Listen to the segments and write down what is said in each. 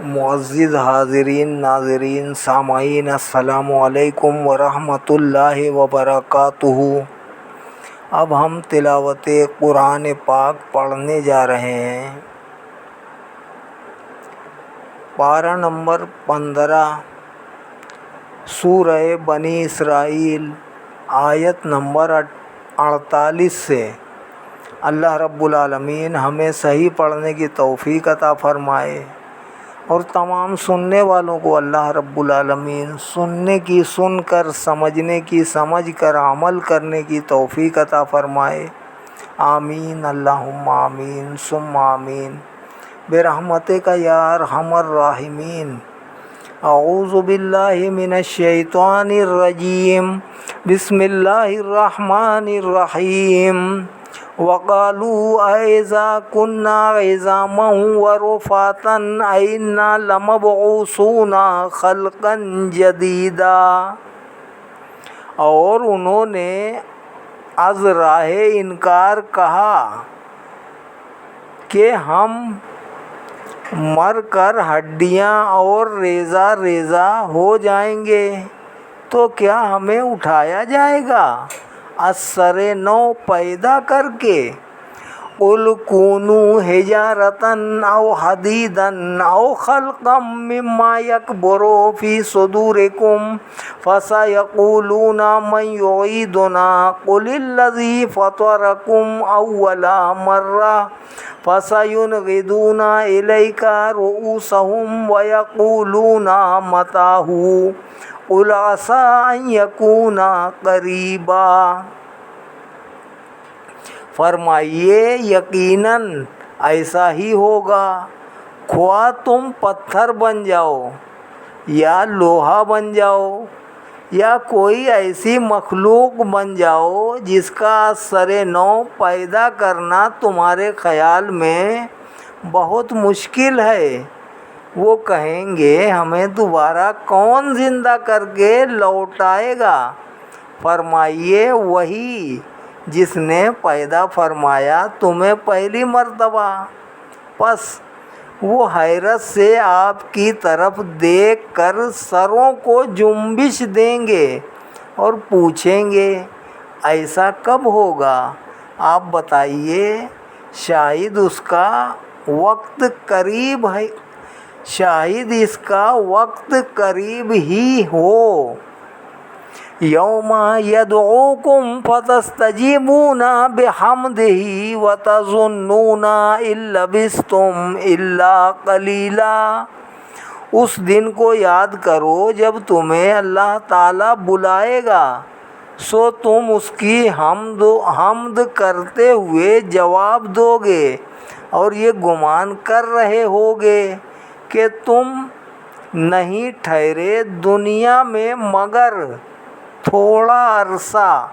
معزز حاضرین ناظرین سامعین السلام علیکم ورحمۃ اللہ وبرکاتہ۔ اب ہم تلاوت قرآن پاک پڑھنے جا رہے ہیں۔ پارہ نمبر 15 سورہ بنی اسرائیل، آیت نمبر 48 سے۔ اللہ رب العالمین ہمیں صحیح پڑھنے کی توفیق عطا فرمائے اور تمام سننے والوں کو اللہ رب العالمین سننے کی سن کر، سمجھنے کی سمجھ کر، عمل کرنے کی توفیق عطا فرمائے۔ آمین اللہم آمین ثم آمین برحمتک یا ارحم الراحمین۔ اعوذ باللہ من الشیطان الرجیم، بسم اللہ الرحمن الرحیم۔ وَقَالُوا أَإِذَا كُنَّا عِظَامًا وَرُفَاتًا أَإِنَّا لَمَبْعُوثُونَ خَلْقًا جَدِيدًا۔ اور انہوں نے از راہ انکار کہا کہ ہم مر کر ہڈیاں اور ریزہ ریزہ ہو جائیں گے تو کیا ہمیں اٹھایا جائے گا از سر نو پیدا کر کے؟ قُلْ كُونُوا حِجَارَةً أَوْ حَدِيدًا أَوْ خَلْقًا مِّمَّا يَكْبُرُ فِي صُدُورِكُمْ فَسَيَقُولُونَ مَن يُعِيدُنَا قُلِ الَّذِي فَطَرَكُمْ أَوَّلَ مَرَّةٍ فَسَيُنْغِضُونَ إِلَيْكَ رُءُوسَهُمْ وَيَقُولُونَ مَتَىٰ قُلْ عَسَىٰ أَن يَكُونَ قَرِيبًا۔ فرمائیے یقیناً ایسا ہی ہوگا، خواہ تم پتھر بن جاؤ یا لوہا بن جاؤ یا کوئی ایسی مخلوق بن جاؤ جس کا سر نو پیدا کرنا تمہارے خیال میں بہت مشکل ہے۔ وہ کہیں گے ہمیں دوبارہ کون زندہ کر کے لوٹائے گا؟ فرمائیے وہی جس نے پیدا فرمایا تمہیں پہلی مرتبہ۔ پس وہ حیرت سے آپ کی طرف دیکھ کر سروں کو جنبش دیں گے اور پوچھیں گے ایسا کب ہوگا؟ آپ بتائیے شاید اس کا وقت قریب ہے، شاید اس کا وقت قریب ہی ہو۔ یوم یدعوکم فتستجیبون بحمدہ وتظنون ان لبثتم الا قلیلا۔ اس دن کو یاد کرو جب تمہیں اللہ تعالیٰ بلائے گا سو تم اس کی حمد کرتے ہوئے جواب دو گے اور یہ گمان کر رہے ہوگے کہ تم نہیں ٹھہرے دنیا میں مگر تھوڑا عرصہ۔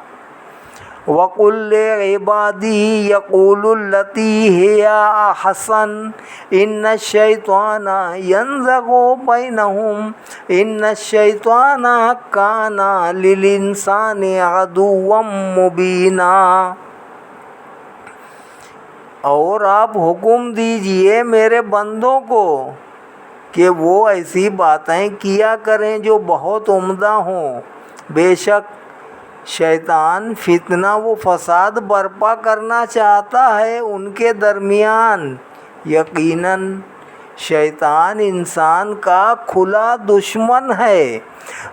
وَقُلْ لِعِبَادِي يَقُولُوا الَّتِي هِيَ أَحْسَنُ إِنَّ الشَّيْطَانَ يَنزَغُ بَيْنَهُمْ إِنَّ الشَّيْطَانَ كَانَ لِلْإِنسَانِ عَدُوًّا مُّبِينًا۔ اور آپ حکم دیجئے میرے بندوں کو کہ وہ ایسی باتیں کیا کریں جو بہت عمدہ ہوں۔ بے شک شیطان فتنہ و فساد برپا کرنا چاہتا ہے ان کے درمیان۔ یقیناً شیطان انسان کا کھلا دشمن ہے۔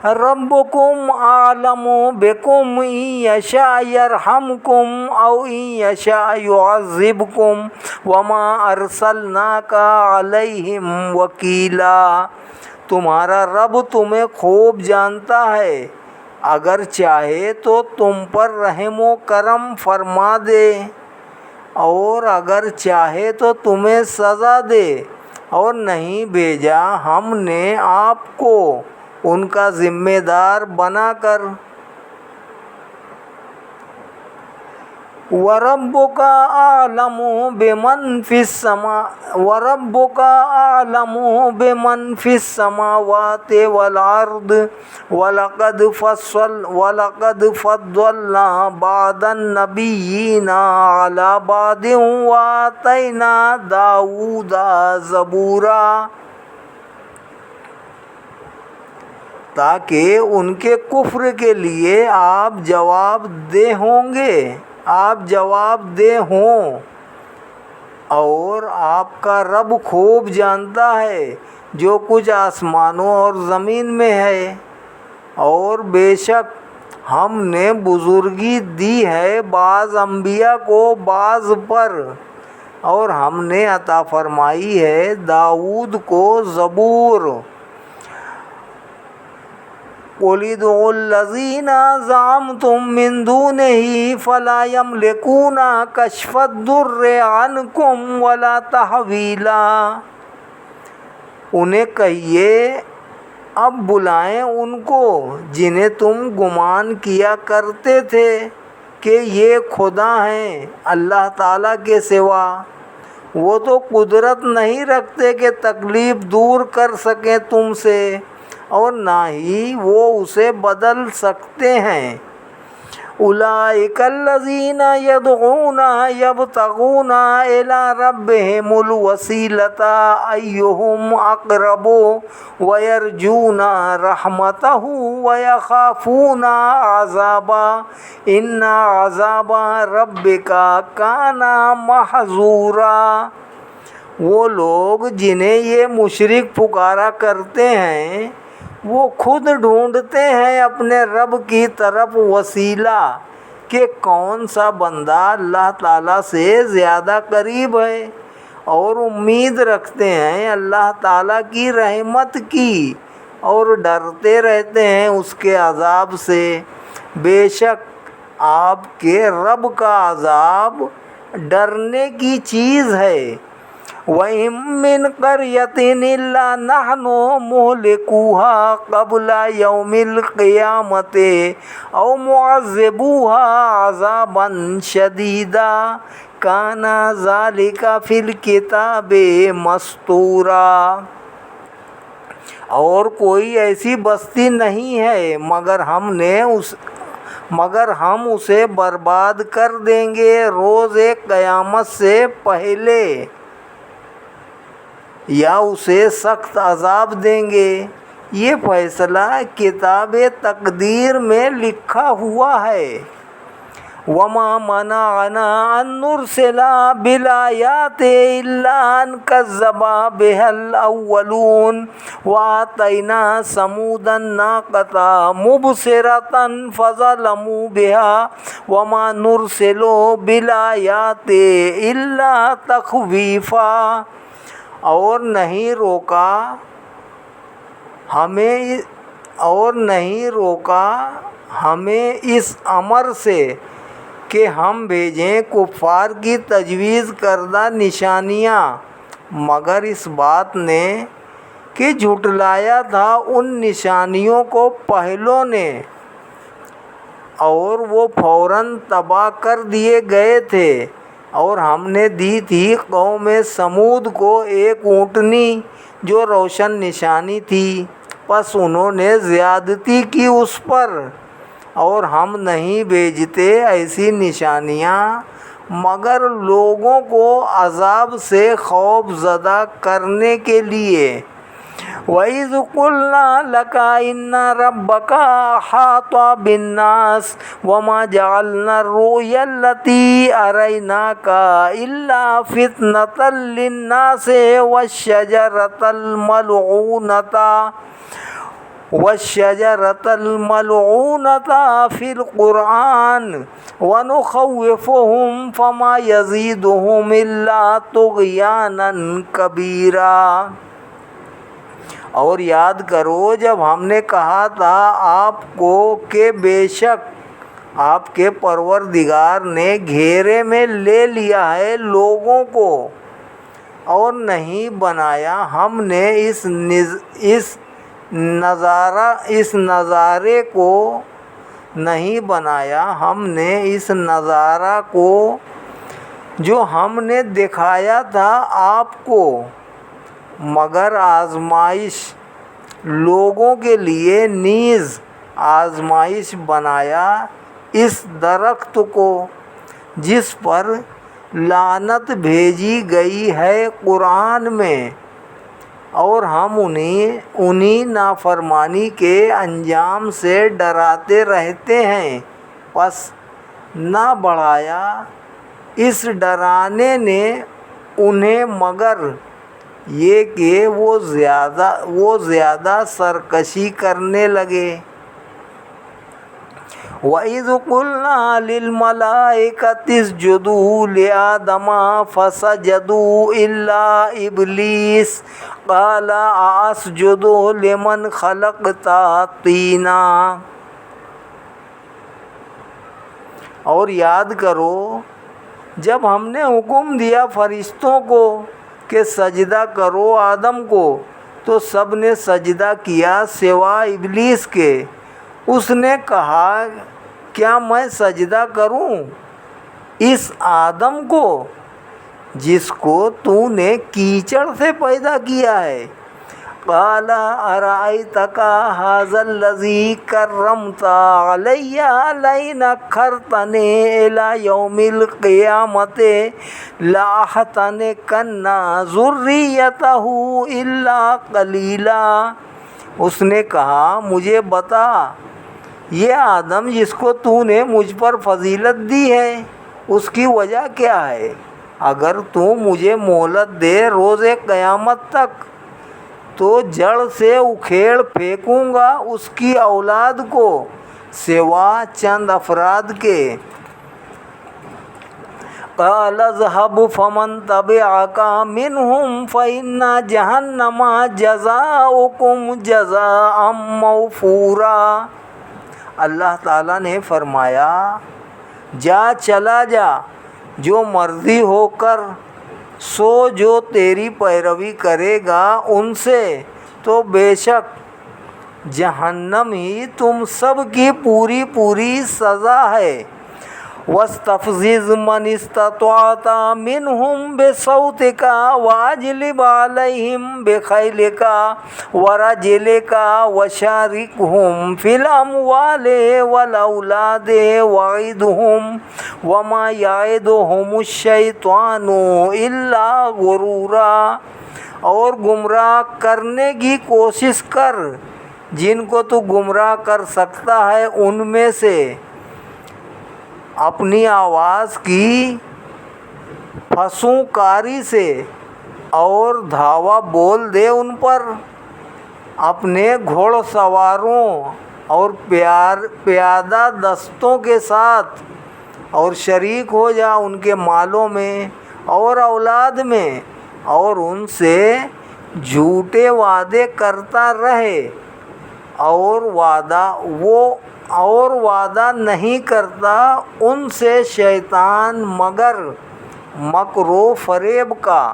ربکم اعلم بکم ان یشاء یرحمکم او ان یشاء یعذبکم وما ارسلناک علیہم وکیلا۔ تمہارا رب تمہیں خوب جانتا ہے، اگر چاہے تو تم پر رحم و کرم فرما دے اور اگر چاہے تو تمہیں سزا دے، اور نہیں بھیجا ہم نے آپ کو ان کا ذمہ دار بنا کر۔ وَرَبُّكَ أَعْلَمُ بِمَنْ فِي السَّمَاوَاتِ وَالْأَرْضِ وَلَقَدْ فَضَّلْنَا بَعْضَ النَّبِيِّينَ عَلَى بَعْضٍ وَآتَيْنَا دَاوُودَ زَبُورًا، تاکہ ان کے کفر کے لیے آپ جواب دہ ہوں، اور آپ کا رب خوب جانتا ہے جو کچھ آسمانوں اور زمین میں ہے، اور بے شک ہم نے بزرگی دی ہے بعض انبیاء کو بعض پر، اور ہم نے عطا فرمائی ہے داؤد کو زبور۔ قُلِ ادْعُوا الَّذِينَ زَعَمْتُم مِّن دُونِهِ فَلَا يَمْلِكُونَ كَشْفَ الضُّرِّ عَنكُمْ وَلَا تَحْوِيلًا۔ انہیں کہیے اب بلائیں ان کو جنہیں تم گمان کیا کرتے تھے کہ یہ خدا ہیں اللہ تعالیٰ کے سوا، وہ تو قدرت نہیں رکھتے کہ تکلیف دور کر سکیں تم سے، اور نہ ہی وہ اسے بدل سکتے ہیں۔ أولئك الذين يدعون يبتغون إلى ربهم الوسيلة أيهم أقرب ويرجون رحمته ويخافون عذابه إن عذاب ربك كان محذورا۔ وہ لوگ جنہیں یہ مشرک پکارا کرتے ہیں وہ خود ڈھونڈتے ہیں اپنے رب کی طرف وسیلہ کہ کون سا بندہ اللہ تعالیٰ سے زیادہ قریب ہے، اور امید رکھتے ہیں اللہ تعالیٰ کی رحمت کی، اور ڈرتے رہتے ہیں اس کے عذاب سے۔ بے شک آپ کے رب کا عذاب ڈرنے کی چیز ہے۔ وَإِن مِّن قَرْيَةٍ إِلَّا نَحْنُ مُهْلِكُوهَا قَبْلَ يَوْمِ الْقِيَامَةِ أَوْ مُعَذِّبُوهَا عَذَابًا شَدِيدًا كَانَ ذَلِكَ فِي الْكِتَابِ مَسْطُورًا۔ اور کوئی ایسی بستی نہیں ہے مگر ہم اسے برباد کر دیں گے روز قیامت سے پہلے، یا اسے سخت عذاب دیں گے۔ یہ فیصلہ کتاب تقدیر میں لکھا ہوا ہے۔ وَمَا مَنَعَنَا أَن نُّرْسِلَ بِالْآيَاتِ إِلَّا أَن كَذَّبَ بِهَا الْأَوَّلُونَ وَآتَيْنَا ثَمُودَ النَّاقَةَ مُبْصِرَةً فَظَلَمُوا بِهَا وَمَا نُرْسِلُ بِالْآيَاتِ إِلَّا تَخْوِيفًا۔ اور نہیں روکا ہمیں اس امر سے کہ ہم بھیجیں کفار کی تجویز کردہ نشانیاں، مگر اس بات نے کہ جھٹلایا تھا ان نشانیوں کو پہلوں نے، اور وہ فوراً تباہ کر دیے گئے تھے۔ اور ہم نے دی تھی قوم سمود کو ایک اونٹنی جو روشن نشانی تھی، پس انہوں نے زیادتی کی اس پر، اور ہم نہیں بھیجتے ایسی نشانیاں مگر لوگوں کو عذاب سے خوف زدہ کرنے کے لیے۔ وَإِذْ قُلْنَا لَكَ إِنَّ رَبَّكَ أَحَاطَ بِالنَّاسِ وَمَا جَعَلْنَا الرُّؤْيَا الَّتِي أَرَيْنَاكَ إِلَّا فِتْنَةً لِلنَّاسِ وَالشَّجَرَةَ الْمَلْعُونَةَ فِي الْقُرْآنِ وَنُخَوِّفُهُمْ فَمَا يَزِيدُهُمْ إِلَّا طُغْيَانًا كَبِيرًا۔ اور یاد کرو جب ہم نے کہا تھا آپ کو کہ بے شک آپ کے پروردگار نے گھیرے میں لے لیا ہے لوگوں کو، اور نہیں بنایا ہم نے اس نظارے کو نہیں بنایا ہم نے اس نظارہ کو جو ہم نے دکھایا تھا آپ کو، مگر آزمائش لوگوں کے لیے نیز آزمائش بنایا اس درخت کو جس پر لعنت بھیجی گئی ہے قرآن میں، اور ہم انہی نافرمانی کے انجام سے ڈراتے رہتے ہیں، پس نہ بڑھایا اس ڈرانے نے انہیں مگر یہ کہ وہ زیادہ سرکشی کرنے لگے۔ وَإِذْ قُلْنَا لِلْمَلَائِكَةِ اسْجُدُوا لِآدَمَ فَسَجَدُوا إِلَّا إِبْلِيسَ قَالَ أَأَسْجُدُ لِمَنْ خَلَقْتَ طِينًا۔ اور یاد کرو جب ہم نے حکم دیا فرشتوں کو کہ سجدہ کرو آدم کو، تو سب نے سجدہ کیا سوائے ابلیس کے۔ اس نے کہا کیا میں سجدہ کروں اس آدم کو جس کو تو نے کیچڑ سے پیدا کیا ہے؟ قال ارأیتک ھذا الذی کرمت علی لئن اخرتنی الی یوم القیامۃ لأحتنکن ذریتہ الا قلیلا۔ اس نے کہا مجھے بتا یہ آدم جس کو تو نے مجھ پر فضیلت دی ہے اس کی وجہ کیا ہے؟ اگر تو مجھے مہلت دے روز قیامت تک تو جڑ سے اکھیڑ پھینکوں گا اس کی اولاد کو سوا چند افراد کے۔ قال اذهب فمن تبعك منهم فإن جہنم جزاؤكم جزاء موفورا۔ اللہ تعالیٰ نے فرمایا چلا جا جو مرضی ہو کر، سو جو تیری پیروی کرے گا ان سے تو بے شک جہنم ہی تم سب کی پوری سزا ہے۔ وَاسْتَفْزِزْ مَنِ اسْتَطَعْتَ مِنْهُمْ بِصَوْتِكَ وَأَجْلِبْ عَلَيْهِمْ بِخَيْلِكَ وَرَجِلِكَ وَشَارِكْهُمْ فِي الْأَمْوَالِ وَالْأَوْلَادِ وَعِدْهُمْ وَمَا يَعِدُهُمُ الشَّيْطَانُ إِلَّا غُرُورًا۔ اور گمراہ کرنے کی کوشش کر جن کو تو گمراہ کر سکتا ہے ان میں سے، اپنی آواز کی پھسوکاری سے، اور دھاوا بول دے ان پر اپنے گھوڑ سواروں اور پیادہ دستوں کے ساتھ، اور شریک ہو جا ان کے مالوں میں اور اولاد میں، اور ان سے جھوٹے وعدے کرتا رہے، اور وعدہ نہیں کرتا ان سے شیطان مگر مکر و فریب کا۔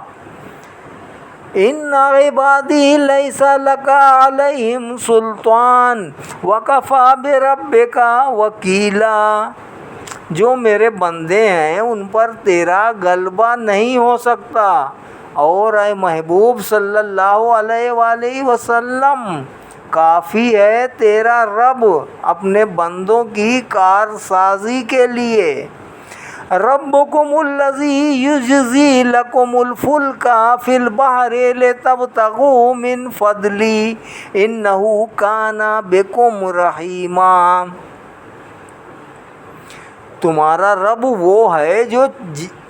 ان عبادی لیس لک علیہم سلطان وکفی بربک وکیلا۔ جو میرے بندے ہیں ان پر تیرا غلبہ نہیں ہو سکتا، اور اے محبوب صلی اللہ علیہ وآلہ وسلم کافی ہے تیرا رب اپنے بندوں کی کارسازی کے لیے۔ ربکم الذی یجزی لکم الفلک فی البحر لتبتغوا من فضلہ انہ کان بکم رحیما۔ تمہارا رب وہ ہے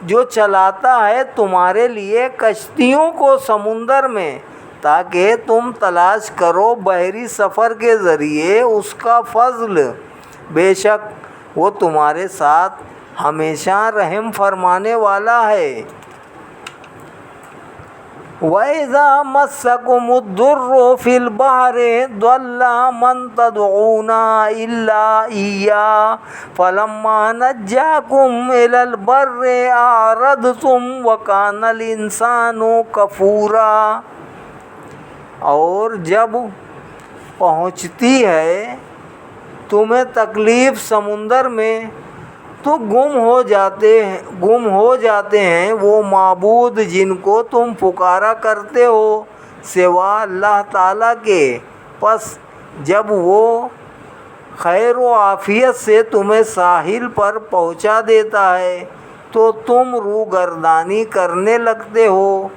جو چلاتا ہے تمہارے لیے کشتیوں کو سمندر میں تاکہ تم تلاش کرو بحری سفر کے ذریعے اس کا فضل، بے شک وہ تمہارے ساتھ ہمیشہ رحم فرمانے والا ہے۔ وَإِذَا مَسَّكُمُ الضُّرُّ فِي الْبَحْرِ ضَلَّ مَن تَدْعُونَ إِلَّا إِيَّاهُ فَلَمَّا نَجَّاكُمْ إِلَى الْبَرِّ أَعْرَضْتُمْ وَكَانَ الْإِنسَانُ كَفُورًا۔ اور جب پہنچتی ہے تمہیں تکلیف سمندر میں تو گم ہو جاتے ہیں وہ معبود جن کو تم پکارا کرتے ہو سوا اللہ تعالیٰ کے۔ پس جب وہ خیر و عافیت سے تمہیں ساحل پر پہنچا دیتا ہے تو تم روگردانی کرنے لگتے ہو،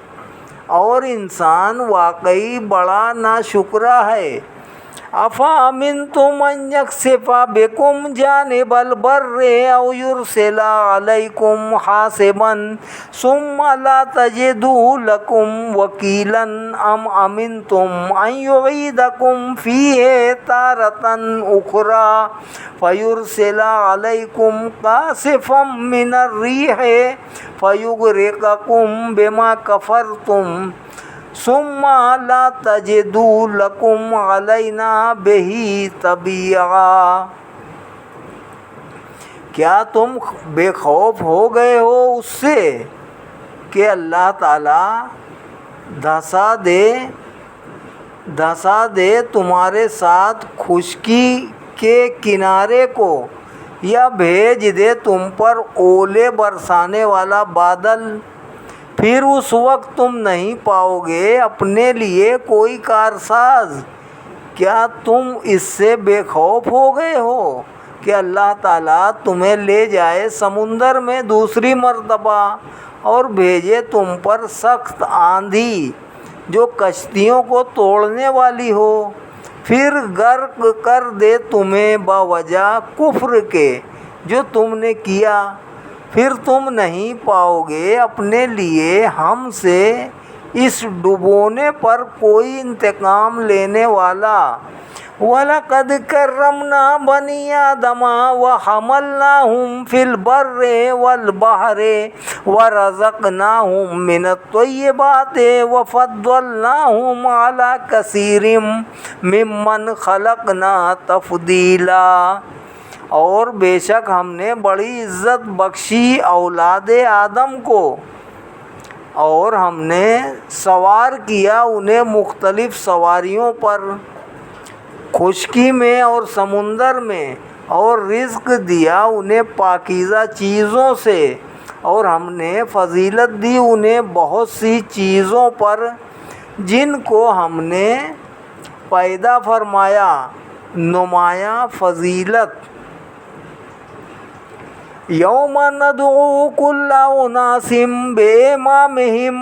اور انسان واقعی بڑا ناشکرا ہے۔ افامنتم ان یخسف بکم جانب البر او یرسل علیکم حاصبا ثم لا تجدوا لکم وکیلا ام امنتم ان یعیدکم فیہ تارۃ اخری فیرسل علیکم قاصفا من الریح فیغرقکم بما کفرتم ثم لا تجدوا لکم علینا بہ تبیعا۔ کیا تم بے خوف ہو گئے ہو اس سے کہ اللہ تعالیٰ دھسا دے تمہارے ساتھ خشکی کے کنارے کو، یا بھیج دے تم پر اولے برسانے والا بادل؟ پھر اس وقت تم نہیں پاؤ گے اپنے لیے کوئی کارساز۔ کیا تم اس سے بے خوف ہو گئے ہو کہ اللہ تعالیٰ تمہیں لے جائے سمندر میں دوسری مرتبہ اور بھیجے تم پر سخت آندھی جو کشتیوں کو توڑنے والی ہو، پھر غرق کر دے تمہیں بوجہ کفر کے جو تم نے کیا؟ پھر تم نہیں پاؤ گے اپنے لیے ہم سے اس ڈبونے پر کوئی انتقام لینے والا۔ وَلَقَدْ كَرَّمْنَا بَنِي آدَمَ وَحَمَلْنَاهُمْ فِي الْبَرِّ وَالْبَحْرِ وَرَزَقْنَاهُمْ مِنَ الطَّيِّبَاتِ وَفَضَّلْنَاهُمْ عَلَى كَثِيرٍ مِّمَّنْ خَلَقْنَا تَفْضِيلًا۔ اور بے شک ہم نے بڑی عزت بخشی اولاد آدم کو، اور ہم نے سوار کیا انہیں مختلف سواریوں پر خشکی میں اور سمندر میں، اور رزق دیا انہیں پاکیزہ چیزوں سے، اور ہم نے فضیلت دی انہیں بہت سی چیزوں پر جن کو ہم نے پیدا فرمایا۔ نمایاں فضیلت۔ یوم ندعو کل اناس بإمامہم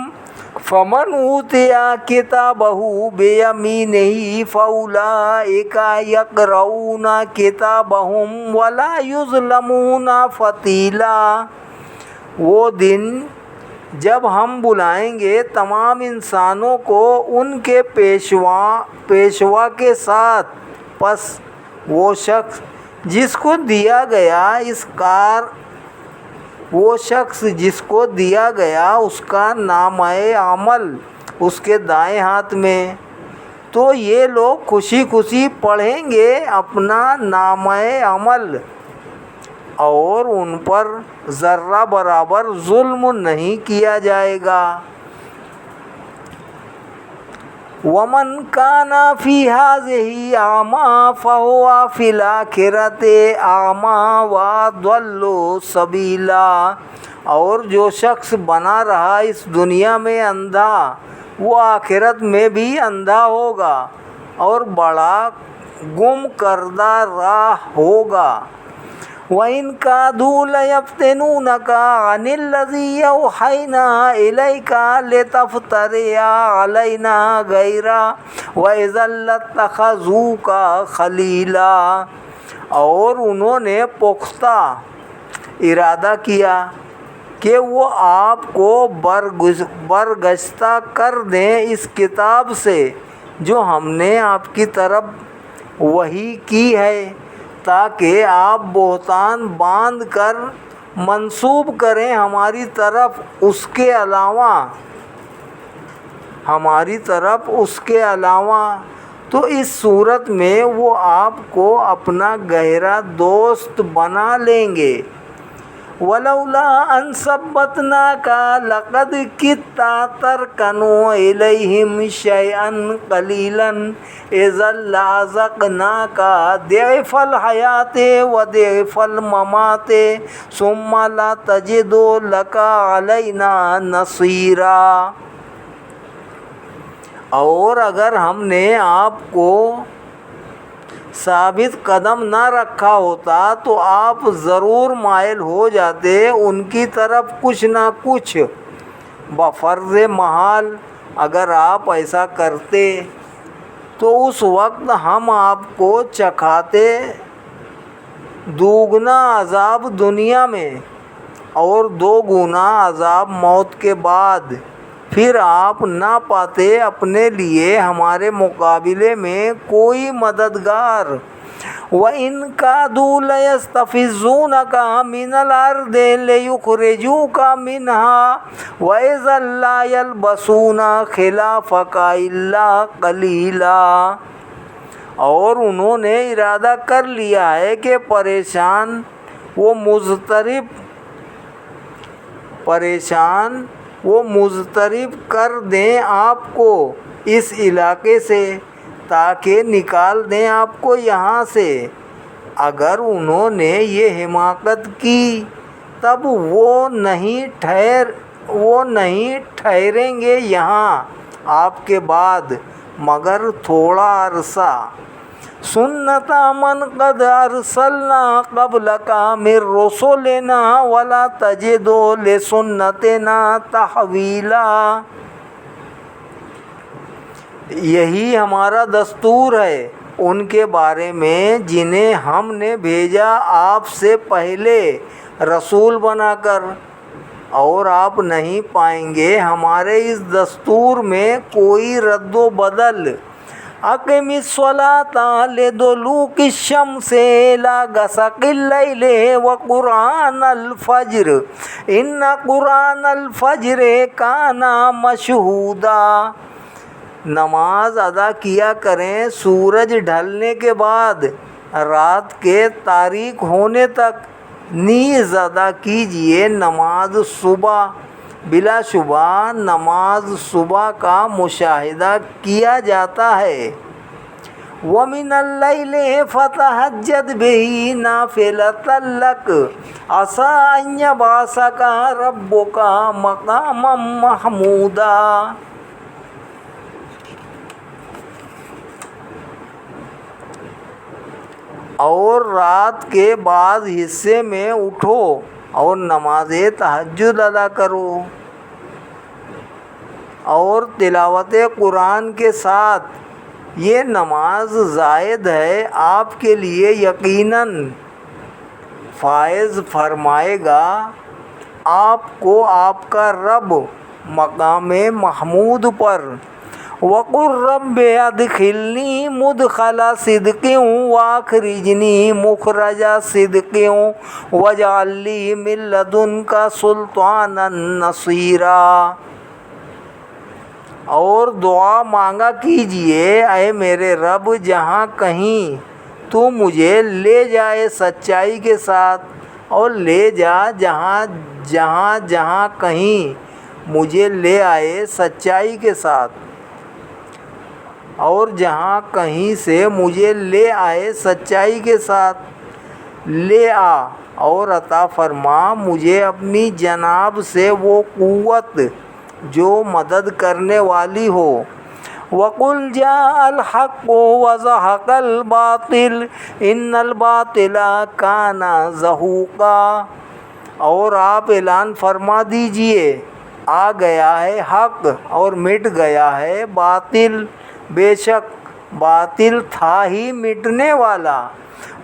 فمن اوتی کتابہ بیمینہ فاولئک یقرؤون کتابہم ولا یظلمون فتیلا۔ وہ دن جب ہم بلائیں گے تمام انسانوں کو ان کے پیشوا کے ساتھ، پس وہ شخص جس کو دیا گیا اس کا نامہ عمل اس کے دائیں ہاتھ میں، تو یہ لوگ خوشی خوشی پڑھیں گے اپنا نامہ عمل، اور ان پر ذرہ برابر ظلم نہیں کیا جائے گا۔ وَمَنْ كَانَ فِي هَٰذِهِ أَعْمَىٰ فَهُوَ فِي الْآخِرَةِ أَعْمَىٰ وَأَضَلُّ سَبِيلًا۔ اور جو شخص بنا رہا اس دنیا میں اندھا، وہ آخرت میں بھی اندھا ہوگا اور بڑا گم کردہ راہ ہوگا۔ وَإِنْ كَادُوا لَيَفْتِنُونَكَ عَنِ الَّذِي أَوْحَيْنَا إِلَيْكَ لِتَفْتَرِيَ عَلَيْنَا غَيْرَهُ وَإِذًا لَّاتَّخَذُوكَ خَلِيلًا۔ اور انہوں نے پختہ ارادہ کیا کہ وہ آپ کو برگزشتہ کر دیں اس کتاب سے جو ہم نے آپ کی طرف وحی کی ہے، تاکہ آپ بہتان باندھ کر منسوب کریں ہماری طرف اس کے علاوہ، تو اس صورت میں وہ آپ کو اپنا گہرا دوست بنا لیں گے۔ وَلَوْلَا أَن ثَبَّتْنَاكَ لَقَدْ كِدتَّ تَرْكَنُ إِلَيْهِمْ شَيْئًا قَلِيلًا إِذًا لَأَذَقْنَاكَ ضِعْفَ الْحَيَاةِ وَضِعْفَ الْمَمَاتِ ثُمَّ لَا تَجِدُ لَكَ عَلَيْنَا نَصِيرًا۔ اور اگر ہم نے آپ کو ثابت قدم نہ رکھا ہوتا تو آپ ضرور مائل ہو جاتے ان کی طرف کچھ نہ کچھ بفرض محال۔ اگر آپ ایسا کرتے تو اس وقت ہم آپ کو چکھاتے دوگنا عذاب دنیا میں اور دو گنا عذاب موت کے بعد، پھر آپ نہ پاتے اپنے لیے ہمارے مقابلے میں کوئی مددگار۔ وَإِن كَادُوا لَيَسْتَفِزُّونَكَ مِنَ الْأَرْضِ لِيُخْرِجُوكَ مِنْهَا وَإِذًا لَّا يَلْبَثُونَ خِلَافَكَ إِلَّا قَلِيلًا۔ اور انہوں نے ارادہ کر لیا ہے کہ پریشان وہ مضطرب کر دیں آپ کو اس علاقے سے، تاکہ نکال دیں آپ کو یہاں سے۔ اگر انہوں نے یہ حماقت کی تب وہ نہیں ٹھہریں گے یہاں آپ کے بعد مگر تھوڑا عرصہ۔ سنت من قد ارسلنا قبلک من رسلنا ولا تجد لسنتنا تحویلا۔ یہی ہمارا دستور ہے ان کے بارے میں جنہیں ہم نے بھیجا آپ سے پہلے رسول بنا کر، اور آپ نہیں پائیں گے ہمارے اس دستور میں کوئی رد و بدل۔ اقم الصلاۃ لدلوک الشمس الی غسق اللیل وقرآن الفجر ان قرآن الفجر کان مشہودا۔ نماز ادا کیا کریں سورج ڈھلنے کے بعد رات کے تاریک ہونے تک، نیز ادا کیجیے نماز صبح، بلا شبہ نماز صبح کا مشاہدہ کیا جاتا ہے۔ وَمِنَ اللَّيْلِ فَتَہَجَّدْ بِهِ نَافِلَةً لَكَ عَسَىٰ أَن يَبْعَثَكَ رَبُّكَ مَقَامًا مَحْمُودًا۔ اور رات کے بعض حصے میں اٹھو اور نماز تہجد ادا کرو، اور تلاوت قرآن کے ساتھ یہ نماز زائد ہے آپ کے لیے یقیناً فائز فرمائے گا آپ کو آپ کا رب مقام محمود پر۔ وَقُلْ رَبِّ أَدْخِلْنِي مُدْخَلَ صِدْقٍ وَأَخْرِجْنِي مُخْرَجَ صِدْقٍ وَاجْعَل لِّي مِن لَّدُنكَ سُلْطَانًا نَّصِيرًا۔ اور دعا مانگا کیجئے اے میرے رب جہاں کہیں تو مجھے لے جائے سچائی کے ساتھ، اور لے جا جہاں کہیں مجھے لے آئے سچائی کے ساتھ، اور جہاں کہیں سے مجھے لے آئے سچائی کے ساتھ لے آ، اور عطا فرما مجھے اپنی جناب سے وہ قوت جو مدد کرنے والی ہو۔ وَقُلْ جَاءَ الْحَقُّ وَزَهَقَ الْبَاطِلُ إِنَّ الْبَاطِلَ كَانَ زَهُوقًا۔ اور آپ اعلان فرما دیجئے آ گیا ہے حق اور مٹ گیا ہے باطل، بے شک باطل تھا ہی مٹنے والا۔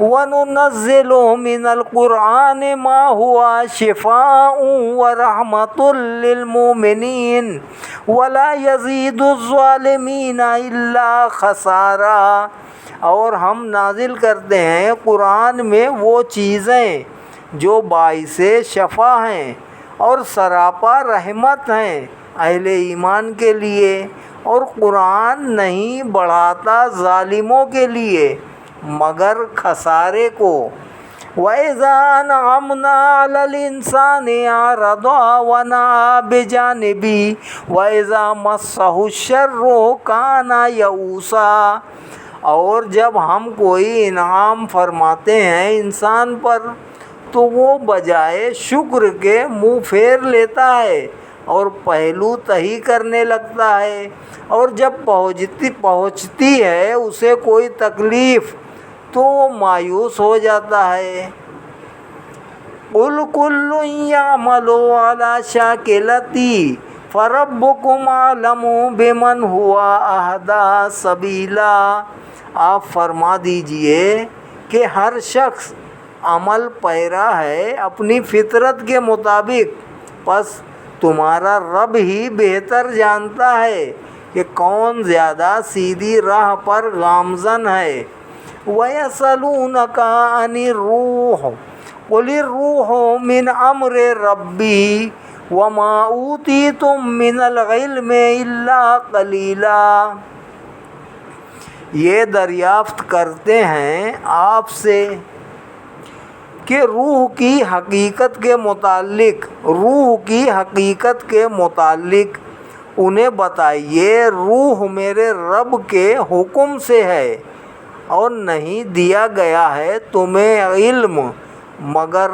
وَنُنَزِّلُ مِنَ الْقُرْآنِ مَا هُوَ شِفَاءٌ وَرَحْمَةٌ لِّلْمُؤْمِنِينَ وَلَا يَزِيدُ الظَّالِمِينَ إِلَّا خَسَارًا۔ اور ہم نازل کرتے ہیں قرآن میں وہ چیزیں جو باعث شفا ہیں اور سراپا رحمت ہیں اہل ایمان کے لیے، اور قرآن نہیں بڑھاتا ظالموں کے لیے مگر خسارے کو۔ وَإِذَا أَنْعَمْنَا عَلَى الْإِنسَانِ أَعْرَضَ وَنَأَىٰ بِجَانِبِهِ وَإِذَا مَسَّهُ الشَّرُّ كَانَ يَئُوسًا۔ اور جب ہم کوئی انعام فرماتے ہیں انسان پر تو وہ بجائے شکر کے منہ پھیر لیتا ہے اور پہلو تہی کرنے لگتا ہے، اور جب پہنچتی ہے اسے کوئی تکلیف تو وہ مایوس ہو جاتا ہے۔ قُلْ كُلٌّ يَعْمَلُ عَلَىٰ شَاكِلَتِهِ فَرَبُّكُمْ أَعْلَمُ بِمَنْ هُوَ أَهْدَىٰ سَبِيلًا۔ آپ فرما دیجئے کہ ہر شخص عمل پیرا ہے اپنی فطرت کے مطابق، پس تمہارا رب ہی بہتر جانتا ہے کہ کون زیادہ سیدھی راہ پر گامزن ہے۔ وَيَسْأَلُونَكَ عَنِ الرُّوحِ قُلِ الرُّوحُ مِنْ أَمْرِ رَبِّي وَمَا أُوتِيتُم مِّنَ الْعِلْمِ إِلَّا قَلِيلًا۔ یہ دریافت کرتے ہیں آپ سے کہ روح کی حقیقت کے متعلق انہیں بتائیے، روح میرے رب کے حکم سے ہے اور نہیں دیا گیا ہے تمہیں علم مگر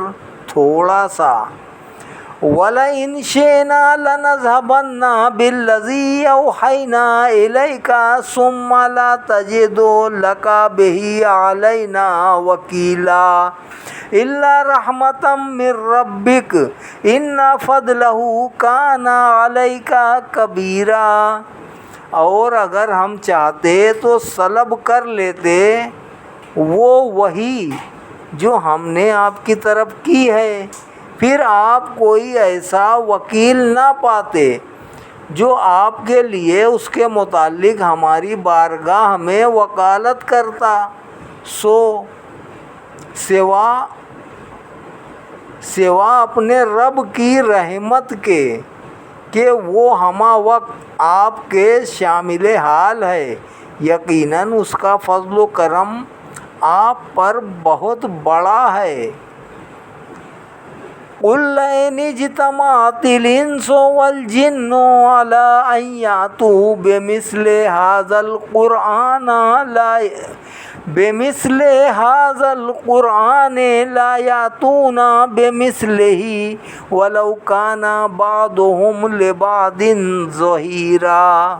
تھوڑا سا۔ وَلَئِن شِئْنَا لَنَذْهَبَنَّ بِالَّذِي أَوْحَيْنَا إِلَيْكَ ثُمَّ لَا تَجِدُ لَكَ بِهِ عَلَيْنَا وَكِيلًا إِلَّا رَحْمَةً مِّن رَّبِّكَ إِنَّ فَضْلَهُ كَانَ عَلَيْكَ كَبِيرًا۔ اور اگر ہم چاہتے تو سلب کر لیتے وہ وحی جو ہم نے آپ کی طرف کی ہے، پھر آپ کوئی ایسا وکیل نہ پاتے جو آپ کے لیے اس کے متعلق ہماری بارگاہ میں وکالت کرتا، سوا اپنے رب کی رحمت کے کہ وہ ہمہ وقت آپ کے شامل حال ہے، یقیناً اس کا فضل و کرم آپ پر بہت بڑا ہے۔ قُل لَّئِنِ اجْتَمَعَتِ الْإِنسُ وَالْجِنُّ عَلَىٰ أَن يَأْتُوا بِمِثْلِ هَٰذَا الْقُرْآنِ لَا يَأْتُونَ بِمِثْلِهِ وَلَوْ كَانَ بَعْضُهُمْ لِبَعْضٍ ظَهِيرًا۔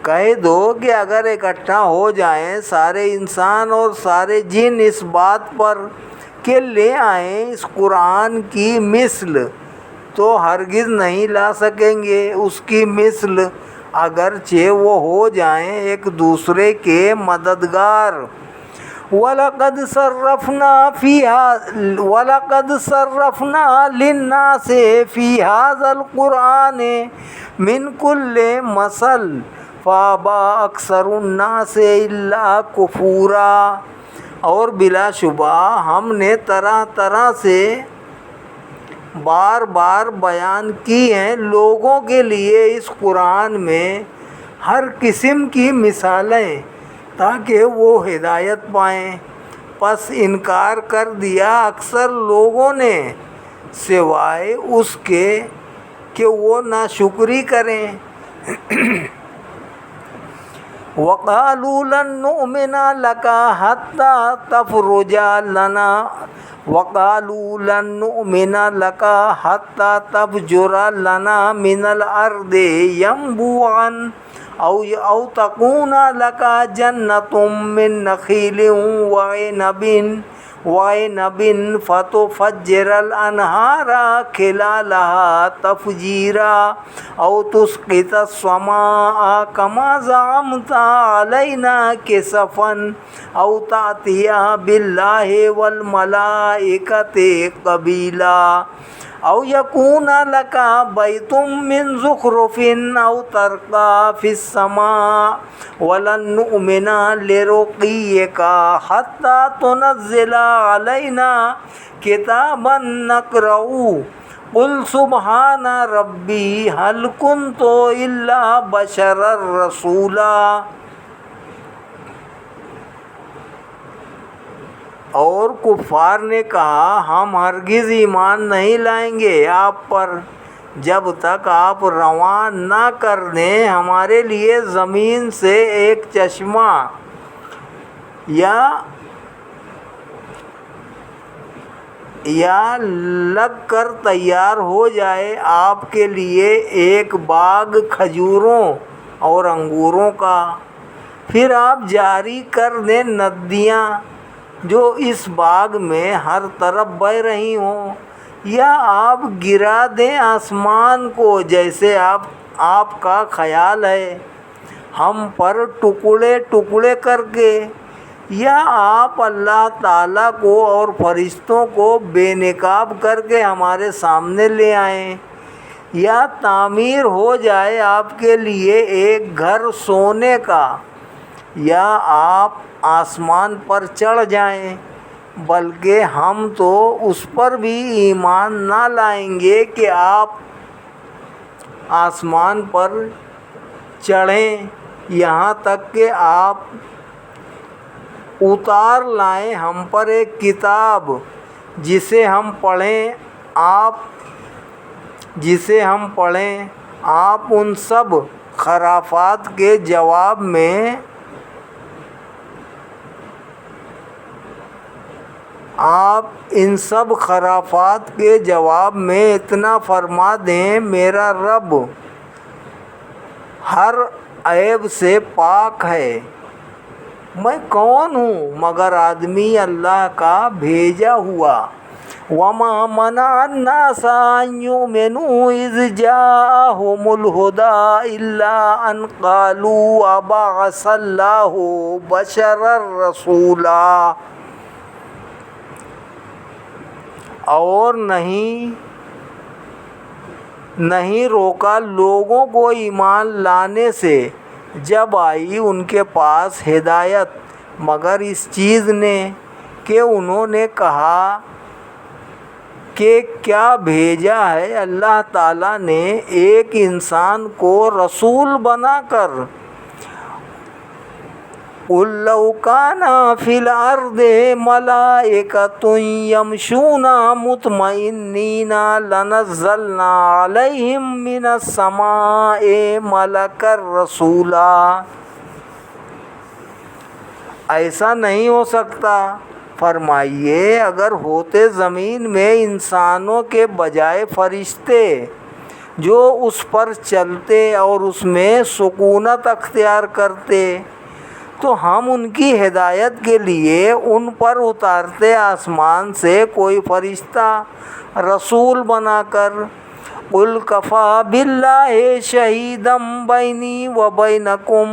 کہہ دو کہ اگر اکٹھا ہو جائیں سارے انسان اور سارے جن اس بات پر کہ لے آئیں اس قرآن کی مثل، تو ہرگز نہیں لا سکیں گے اس کی مثل، اگرچہ وہ ہو جائیں ایک دوسرے کے مددگار۔ وَلَقَدْ صَرَّفْنَا لِلنَّاسِ فِي هَٰذَا الْقُرْآنِ مِنْ كُلِّ مَثَلٍ فَأَبَىٰ أَكْثَرُ النَّاسِ إِلَّا كُفُورًا۔ اور بلا شبہ ہم نے طرح طرح سے بار بار بیان کی ہیں لوگوں کے لیے اس قرآن میں ہر قسم کی مثالیں تاکہ وہ ہدایت پائیں، پس انکار کر دیا اکثر لوگوں نے سوائے اس کے کہ وہ ناشکری کریں۔ وَقَالُوا لَن نُّؤْمِنَ لَكَ حَتَّىٰ تَفْجُرَ لَنَا مِنَ الْأَرْضِ يَنبُوعًا أَوْ تَكُونَ لَكَ جَنَّةٌ مِّن نَّخِيلٍ وَعِنَبٍ فَتُفَجِّرَ الْأَنْهَارَ خِلَالَهَا تَفْجِيرًا أَوْ تُسْقِطَ السَّمَاءَ كَمَا زَعَمْتَ عَلَيْنَا كِسَفًا أَوْ تَأْتِيَ بِاللَّهِ وَالْمَلَائِكَةِ قَبِيلًا أَوْ يَكُونَ لَكَ بَيْتٌ مِّن زُخْرُفٍ أَوْ تَرْقَىٰ فِي السَّمَاءِ وَلَن نُّؤْمِنَ لِرُقِيِّكَ حَتَّىٰ تُنَزِّلَ عَلَيْنَا كِتَابًا نَّقْرَؤُهُ قُلْ سُبْحَانَ رَبِّي هَلْ كُنتُ إِلَّا بَشَرًا رَّسُولًا۔ اور کفار نے کہا ہم ہرگز ایمان نہیں لائیں گے آپ پر جب تک آپ رواں نہ کر دیں ہمارے لیے زمین سے ایک چشمہ یا لگ کر تیار ہو جائے آپ کے لیے ایک باغ کھجوروں اور انگوروں کا، پھر آپ جاری کر دیں ندیاں جو اس باغ میں ہر طرف بہہ رہی ہوں، یا آپ گرا دیں آسمان کو جیسے آپ کا خیال ہے ہم پر ٹکڑے ٹکڑے کر کے، یا آپ اللہ تعالیٰ کو اور فرشتوں کو بے نقاب کر کے ہمارے سامنے لے آئیں، یا تعمیر ہو جائے آپ کے لیے ایک گھر سونے کا، یا آپ آسمان پر چڑھ جائیں، بلکہ ہم تو اس پر بھی ایمان نہ لائیں گے کہ آپ آسمان پر چڑھیں یہاں تک کہ آپ اتار لائیں ہم پر ایک کتاب جسے ہم پڑھیں۔ آپ ان سب خرافات کے جواب میں اتنا فرما دیں میرا رب ہر عیب سے پاک ہے، میں کون ہوں مگر آدمی اللہ کا بھیجا ہوا۔ وَمَا مَنَعَ النَّاسَ أَن يُؤْمِنُوا إِذْ جَاءَهُمُ الْهُدَىٰ إِلَّا أَن قَالُوا أَبَعَثَ اللَّهُ بَشَرًا رَّسُولًا، اور نہیں روکا لوگوں کو ایمان لانے سے جب آئی ان کے پاس ہدایت مگر اس چیز نے کہ انہوں نے کہا کہ کیا بھیجا ہے اللہ تعالیٰ نے ایک انسان کو رسول بنا کر۔ قُل لَّوْ كَانَ فِي الْأَرْضِ مَلَائِكَةٌ يَمْشُونَ مُطْمَئِنِّينَ لَنَزَّلْنَا عَلَيْهِم مِّنَ السَّمَاءِ مَلَكًا رَّسُولًا، ایسا نہیں ہو سکتا، فرمائیے اگر ہوتے زمین میں انسانوں کے بجائے فرشتے جو اس پر چلتے اور اس میں سکونت اختیار کرتے تو ہم ان کی ہدایت کے لیے ان پر اتارتے آسمان سے کوئی فرشتہ رسول بنا کر۔ قُلْ كَفَىٰ بِاللَّهِ شَهِيدًا بَيْنِي وَبَيْنَكُمْ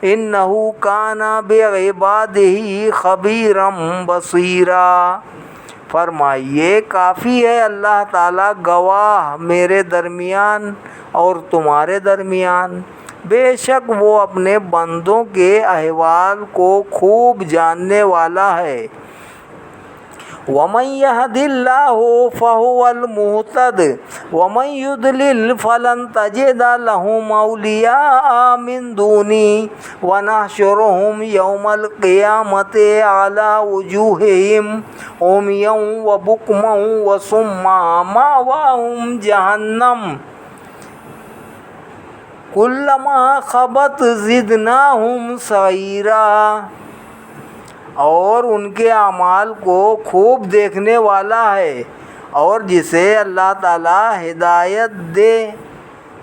إِنَّهُ كَانَ بِعِبَادِهِ خَبِيرًا بَصِيرًا، فرمائیے کافی ہے اللہ تعالیٰ گواہ میرے درمیان اور تمہارے درمیان، بے شک وہ اپنے بندوں کے احوال کو خوب جاننے والا ہے۔ وَمَن يَهْدِ اللَّهُ فَهُوَ الْمُهْتَدِ وَمَن يُضْلِلْ فَلَن تَجِدَ لَهُمْ أَوْلِيَاءَ مِن دُونِي وَنَحْشُرُهُمْ يَوْمَ الْقِيَامَةِ عَلَىٰ وُجُوهِهِمْ عُمْيًا وَبُكْمًا وَصُمًّا مَّأْوَاهُمْ جَهَنَّمُ كُلَّمَا خَبَتْ زِدْنَاهُمْ سَعِيرًا، اور ان کے اعمال کو خوب دیکھنے والا ہے، اور جسے اللہ تعالیٰ ہدایت دے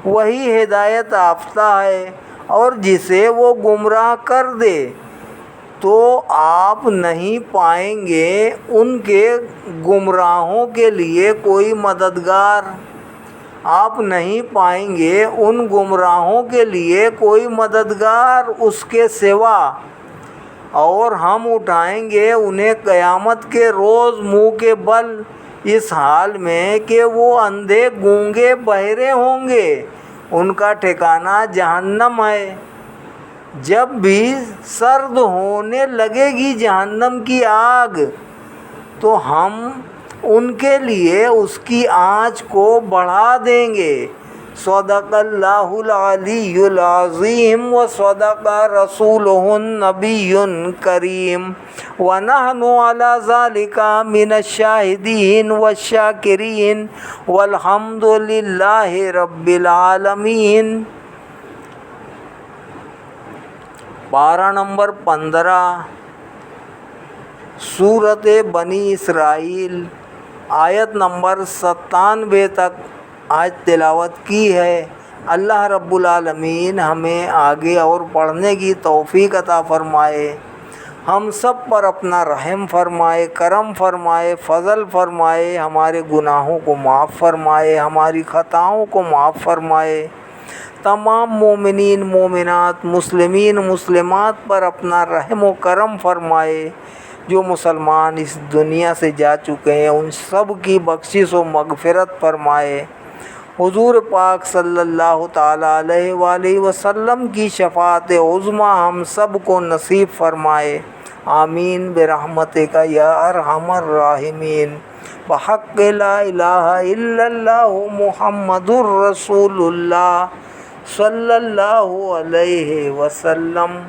وہی ہدایت یافتہ ہے، اور جسے وہ گمراہ کر دے تو آپ نہیں پائیں گے ان کے گمراہوں کے لیے کوئی مددگار، آپ نہیں پائیں گے ان گمراہوں کے لیے کوئی مددگار اس کے سوا، اور ہم اٹھائیں گے انہیں قیامت کے روز منہ کے بل اس حال میں کہ وہ اندھے گونگے بہرے ہوں گے، ان کا ٹھکانہ جہنم ہے، جب بھی سرد ہونے لگے گی جہنم کی آگ تو ہم ان کے لیے اس کی آنچ کو بڑھا دیں گے، صدق اللہ العلی العظیم و صدق رسولہ النبی الکریم ونحن علی ذلک من الشاہدین والشاکرین والحمد للہ رب العالمین۔ پارہ نمبر 15 سورۃ بنی اسرائیل آیت نمبر 97 تک آج تلاوت کی ہے۔ اللہ رب العالمین ہمیں آگے اور پڑھنے کی توفیق عطا فرمائے، ہم سب پر اپنا رحم فرمائے، کرم فرمائے، فضل فرمائے، ہمارے گناہوں کو معاف فرمائے، ہماری خطاؤں کو معاف فرمائے، تمام مومنین مومنات مسلمین مسلمات پر اپنا رحم و کرم فرمائے۔ جو مسلمان اس دنیا سے جا چکے ہیں ان سب کی بخشش و مغفرت فرمائے۔ حضور پاک صلی اللہ تعالیٰ علیہ وآلہ وسلم کی شفاعت عظمیٰ ہم سب کو نصیب فرمائے، آمین برحمتک یا ارحم الراحمین۔ بحق لا الہ الا اللہ محمد الرسول اللہ صلی اللہ علیہ وسلم۔